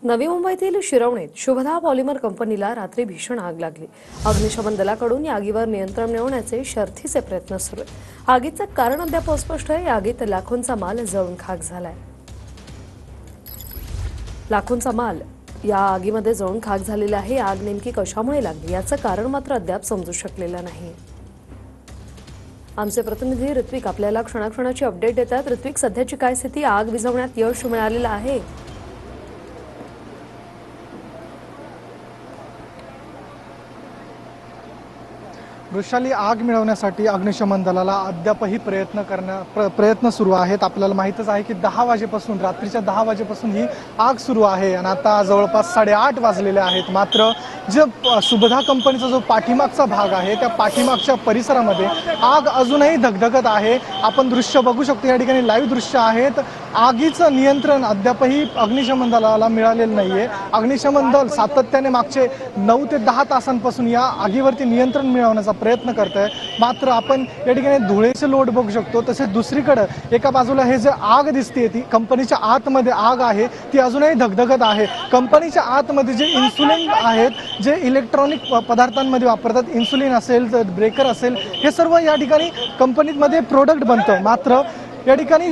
नवी मुंबईतील शिरवणीत शुभदा पॉलिमर कंपनीला रात्री भीषण आग लागली। अग्निशमन दलाकडून या आगीवर नियंत्रण मिळवण्याचे शर्थीचे प्रयत्न सुरू आहेत। आगीचं कारण अद्याप अस्पष्ट आहे। या आगीत लाखोंचा माल जळून खाक झालाय। लाखोंचा माल या आगीमध्ये जळून खाक झालेला आहे। आग नेमकी कशामुळे लागली याचं कारण मात्र अद्याप समजू शकलेलं नाही। आमचे प्रतिनिधी ऋत्विक आपल्याला क्षणाक्षणाची अपडेट देतात। ऋत्विक, सध्याची काय स्थिती? आग विझवण्यात यश मिळालेलं आहे? वृषाली, आग मिळवण्यासाठी अग्निशमन दलाला अद्यापही प्रयत्न सुरू आहेत। आपल्याला माहीतच आहे की 10 वाजेपासून, रात्रीच्या 10 वाजेपासून ही आग सुरू आहे आणि आता जवळपास 8:30 वाजलेले आहेत। मात्र जे शुभदा कंपनीचा जो पाठीमागचा भाग आहे, त्या पाठीमागच्या परिसरामध्ये आग अजूनही धगधगत आहे। आपण दृश्य बघू शकतो, या ठिकाणी लाईव्ह दृश्य आहेत। आगीचं नियंत्रण अद्यापही अग्निशमन दलाला मिळालेलं नाहीये। अग्निशमन दल सातत्याने मागचे 9 ते 10 तासांपासून या आगीवरती नियंत्रण मिळवण्याचा प्रयत्न करत आहे। मात्र आपण या ठिकाणी धुळेचे लोट बघू शकतो। तसेच दुसरीकडे एका बाजूला हे जे आग दिसते ती कंपनीच्या आतमध्ये आग आहे, ती अजूनही धगधगत आहे। कंपनीच्या आतमध्ये जे इन्सुलिन आहेत, जे इलेक्ट्रॉनिक पदार्थांमध्ये वापरतात, इन्सुलिन असेल तर ब्रेकर असेल, हे सर्व या ठिकाणी कंपनीमध्ये प्रोडक्ट बनतं। मात्र या ठिकाणी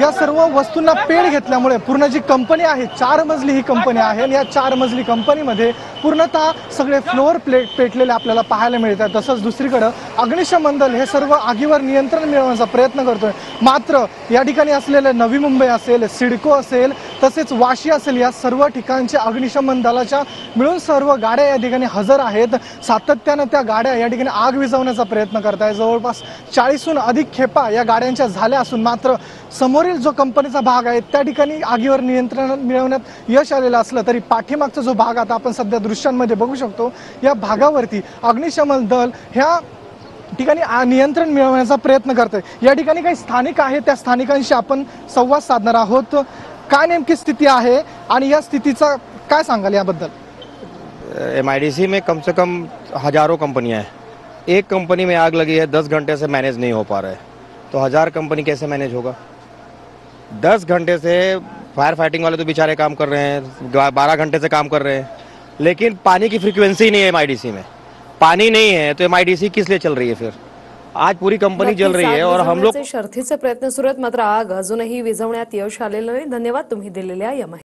या सर्व वस्तूंना पेट घेतल्यामुळे पूर्ण जी कंपनी आहे, 4 मजली ही कंपनी आहे आणि या 4 मजली कंपनीमध्ये पूर्णतः सगळे फ्लोअर पेटलेले आपल्याला पाहायला मिळतात। तसंच दुसरीकडे अग्निशमन दल हे सर्व आगीवर नियंत्रण मिळवण्याचा प्रयत्न करतोय। मात्र या ठिकाणी असलेले नवी मुंबई असेल, सिडको असेल, तसेच वाशी असेल, या सर्व ठिकाणच्या अग्निशमन दलाच्या मिळून सर्व गाड्या या ठिकाणी हजर आहेत। सातत्यानं त्या गाड्या या ठिकाणी आग विझवण्याचा प्रयत्न करत आहेत। जवळपास 40हून अधिक खेपा या गाड्यांच्या झाल्या असून मात्र समोरील जो कंपनीचा भाग आहे त्या ठिकाणी आगीवर नियंत्रण मिळवण्यात यश आलेलं असलं तरी पाठीमागचा जो भाग आता आपण सध्या दृश्यांमध्ये बघू शकतो, या भागावरती अग्निशमन दल ह्या ठिकाणी नियंत्रण मिळवण्याचा प्रयत्न करत आहे। या ठिकाणी काही स्थानिक आहेत, त्या स्थानिकांशी आपण संवाद साधणार आहोत। काय नेमकी स्थिती आहे आणि या स्थितीचा काय सांगाल याबद्दल? MIDC में कम से कम हजारों कंपनियां हैं। एक कंपनी में आग लगी है, 10 घंटे से मैनेज नहीं हो पा रहा है, तो 1000 कंपनी कैसे मैनेज होगा? 10 घंटे से फायर फाइटिंग वाले तो बेचारे काम कर रहे हैं, 12 घंटे से काम कर रहे हैं, लेकिन पानी की फ्रीक्वेंसी नहीं है MIDC में। पानी नहीं है तो MIDC किस लिए चल रही है? फिर आज पूरी कंपनी जल रही है और हम लोग शर्थीचे प्रयत्न सुरू आहेत। मात्र आग अजूनही विझवण्यात यश आलेलं नाही। धन्यवाद तुम्ही दिलेल्या या